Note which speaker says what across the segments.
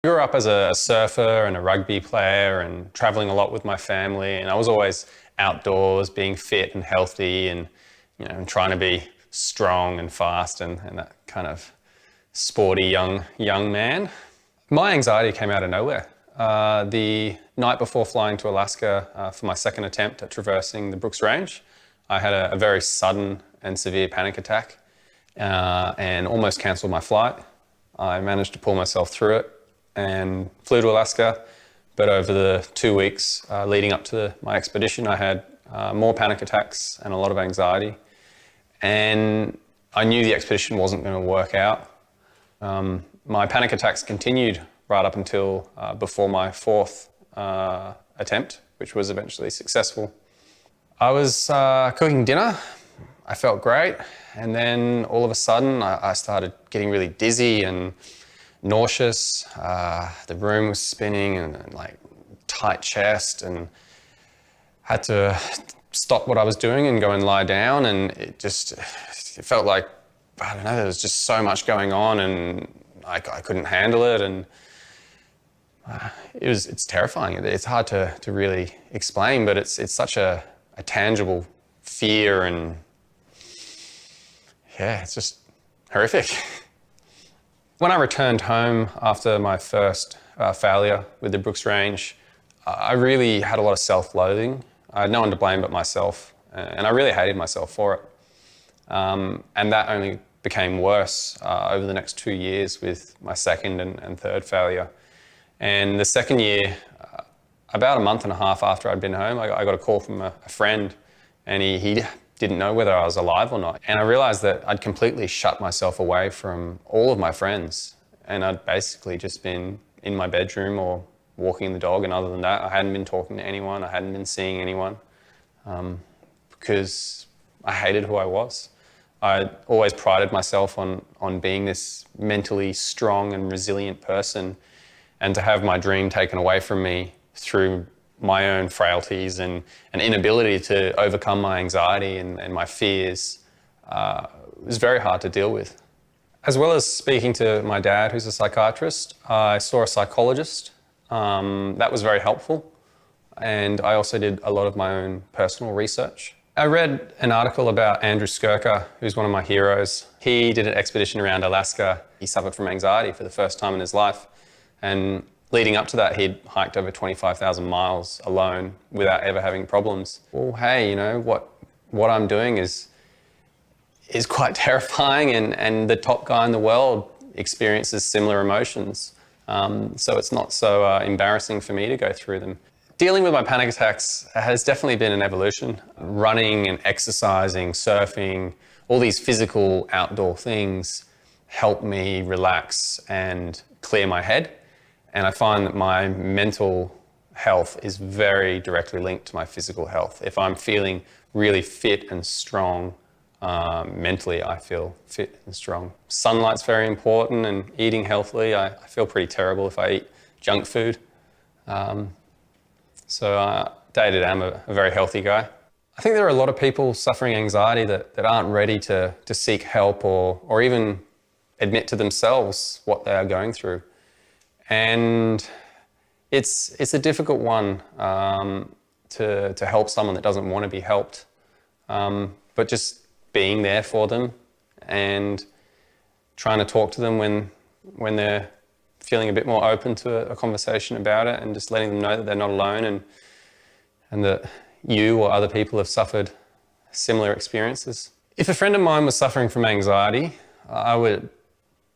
Speaker 1: I grew up as a surfer and a rugby player and traveling a lot with my family, and I was always outdoors, being fit and healthy and, and trying to be strong and fast and that kind of sporty young man. My anxiety came out of nowhere. The night before flying to Alaska for my second attempt at traversing the Brooks Range, I had a very sudden and severe panic attack and almost cancelled my flight. I managed to pull myself through it and flew to Alaska, but over the 2 weeks leading up to my expedition, I had more panic attacks and a lot of anxiety. And I knew the expedition wasn't going to work out. My panic attacks continued right up until before my fourth attempt, which was eventually successful. I was cooking dinner. I felt great. And then all of a sudden, I started getting really dizzy and nauseous. The room was spinning and like tight chest, and had to stop what I was doing and go and lie down. And it felt like, I don't know, there was just so much going on and I couldn't handle it. And it's terrifying. It's hard to really explain, but it's such a tangible fear, and yeah, it's just horrific. When I returned home after my first failure with the Brooks Range, I really had a lot of self-loathing. I had no one to blame but myself, and I really hated myself for it. And that only became worse over the next 2 years with my second and third failure. And the second year, about a month and a half after I'd been home, I got a call from a friend, and he didn't know whether I was alive or not. And I realized that I'd completely shut myself away from all of my friends, and I'd basically just been in my bedroom or walking the dog, and other than that, I hadn't been talking to anyone, I hadn't been seeing anyone, because I hated who I was. I always prided myself on being this mentally strong and resilient person, and to have my dream taken away from me through my own frailties and an inability to overcome my anxiety and my fears was very hard to deal with. As well as speaking to my dad, who's a psychiatrist, I saw a psychologist. That was very helpful. And I also did a lot of my own personal research. I read an article about Andrew Skirker, who's one of my heroes. He did an expedition around Alaska. He suffered from anxiety for the first time in his life. And leading up to that, he'd hiked over 25,000 miles alone without ever having problems. Well, hey, what I'm doing is quite terrifying, and the top guy in the world experiences similar emotions. So it's not so embarrassing for me to go through them. Dealing with my panic attacks has definitely been an evolution. Running and exercising, surfing, all these physical outdoor things help me relax and clear my head. And I find that my mental health is very directly linked to my physical health. If I'm feeling really fit and strong, mentally I feel fit and strong. Sunlight's very important, and eating healthily. I feel pretty terrible if I eat junk food. So day to day I'm a very healthy guy. I think there are a lot of people suffering anxiety that aren't ready to seek help or even admit to themselves what they are going through. And it's a difficult one to help someone that doesn't want to be helped. But just being there for them and trying to talk to them when they're feeling a bit more open to a conversation about it, and just letting them know that they're not alone and that you or other people have suffered similar experiences. If a friend of mine was suffering from anxiety, I would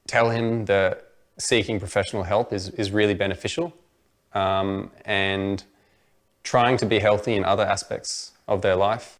Speaker 1: tell him that seeking professional help is really beneficial, and trying to be healthy in other aspects of their life.